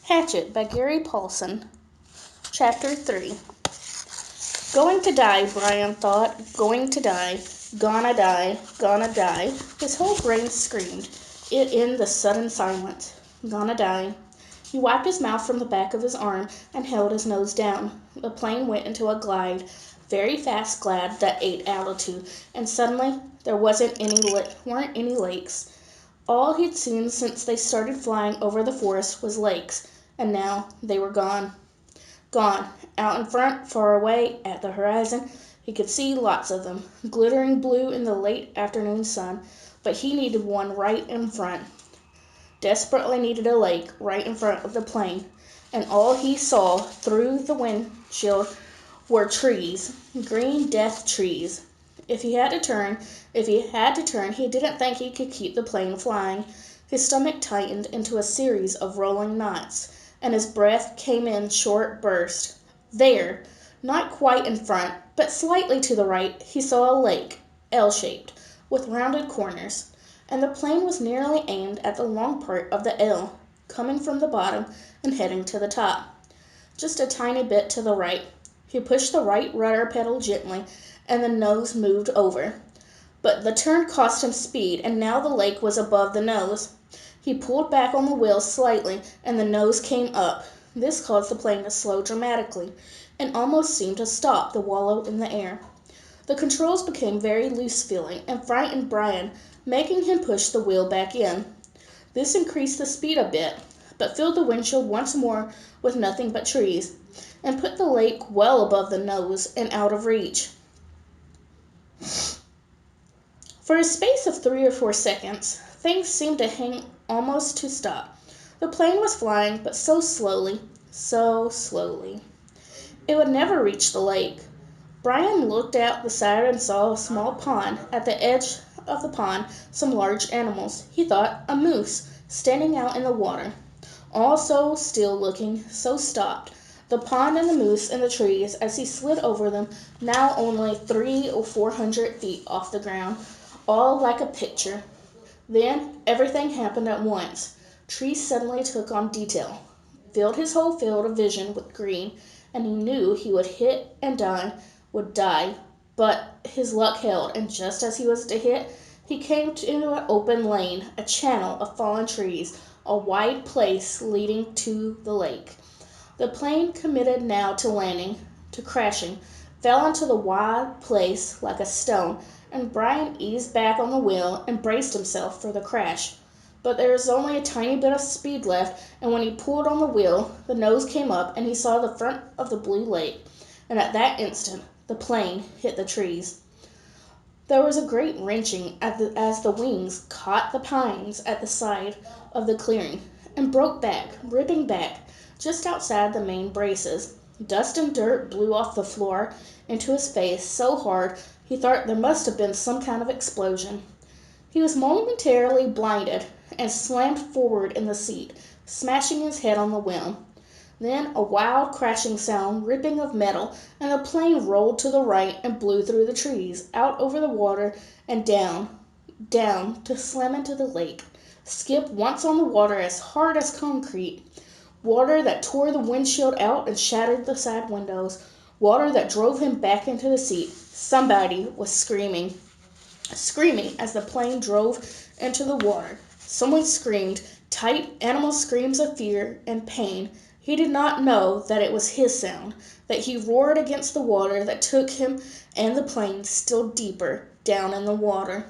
Hatchet by Gary Paulson. Chapter 3. Going to die, Brian thought. Going to die. Gonna die. Gonna die. His whole brain screamed it in the sudden silence. Gonna die. He wiped his mouth from the back of his arm and held his nose down. The plane went into a glide, very fast glide that ate altitude, and suddenly there weren't any lakes. All he'd seen since they started flying over the forest was lakes, and now they were gone. Gone. Out in front, far away, at the horizon, he could see lots of them, glittering blue in the late afternoon sun, but he needed one right in front. Desperately needed a lake right in front of the plane, and all he saw through the windshield were trees, green death trees. If he had to turn, he didn't think he could keep the plane flying. His stomach tightened into a series of rolling knots, and his breath came in short bursts. There, not quite in front, but slightly to the right, he saw a lake, L-shaped, with rounded corners, and the plane was nearly aimed at the long part of the L, coming from the bottom and heading to the top. Just a tiny bit to the right. He pushed the right rudder pedal gently, and the nose moved over. But the turn cost him speed, and now the lake was above the nose. He pulled back on the wheel slightly, and the nose came up. This caused the plane to slow dramatically, and almost seemed to stop the wallow in the air. The controls became very loose-feeling and frightened Brian, making him push the wheel back in. This increased the speed a bit, but filled the windshield once more with nothing but trees, and put the lake well above the nose and out of reach. For a space of 3 or 4 seconds, things seemed to hang almost to stop. The plane was flying, but so slowly, so slowly. It would never reach the lake. Brian looked out the side and saw a small pond. At the edge of the pond, some large animals. He thought a moose, standing out in the water. All so still looking, so stopped. The pond and the moose and the trees, as he slid over them, now only 300 or 400 feet off the ground, all like a picture. Then everything happened at once. Trees suddenly took on detail, filled his whole field of vision with green, and he knew he would hit and would die, but his luck held, and just as he was to hit, he came into an open lane, a channel of fallen trees, a wide place leading to the lake. The plane, committed now to landing, to crashing, fell into the wide place like a stone, and Brian eased back on the wheel and braced himself for the crash. But there was only a tiny bit of speed left, and when he pulled on the wheel, the nose came up and he saw the front of the blue lake, and at that instant the plane hit the trees. There was a great wrenching as the wings caught the pines at the side of the clearing and broke back, ripping back, just outside the main braces. Dust and dirt blew off the floor into his face so hard he thought there must have been some kind of explosion. He was momentarily blinded and slammed forward in the seat, smashing his head on the wheel. Then a wild crashing sound, ripping of metal, and the plane rolled to the right and blew through the trees, out over the water, and down, to slam into the lake. Skip once on the water as hard as concrete. Water that tore the windshield out and shattered the side windows. Water that drove him back into the seat. Somebody was screaming as the plane drove into the water. Someone screamed, tight animal screams of fear and pain. He did not know that it was his sound, that he roared against the water that took him and the plane still deeper down in the water.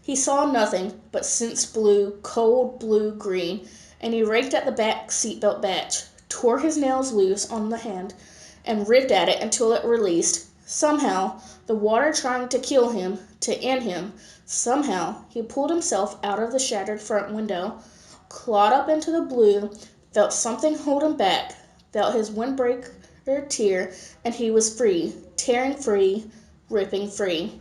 He saw nothing but sensed blue, cold blue-green, and he raked at the back seatbelt batch, tore his nails loose on the hand, and ripped at it until it released. Somehow, the water trying to kill him, to end him, somehow he pulled himself out of the shattered front window, clawed up into the blue, felt something hold him back, felt his windbreaker tear, and he was free, tearing free, ripping free.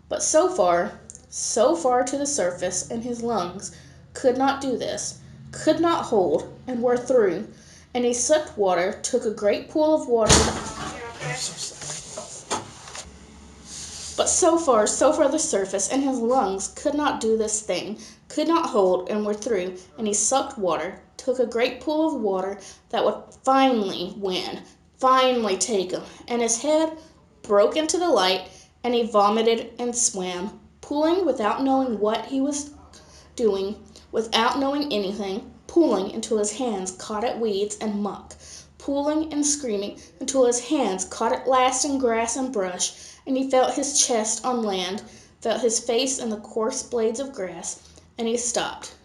But so far to the surface, and his lungs could not do this, could not hold, and were through, and he sucked water, took a great pool of water. But so far the surface, and his lungs could not do this thing, could not hold, and were through, and he sucked water, took a great pool of water that would finally win, finally take him, and his head broke into the light, and he vomited and swam, pooling without knowing what he was doing, without knowing anything, pooling until his hands caught at weeds and muck, pooling and screaming until his hands caught at last in grass and brush, and he felt his chest on land, felt his face in the coarse blades of grass, and he stopped.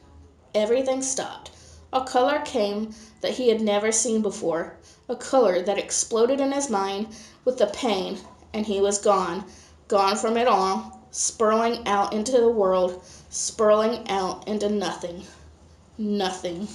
Everything stopped. A color came that he had never seen before, a color that exploded in his mind with the pain, and he was gone, gone from it all, spurling out into the world, spurling out into nothing. Nothing.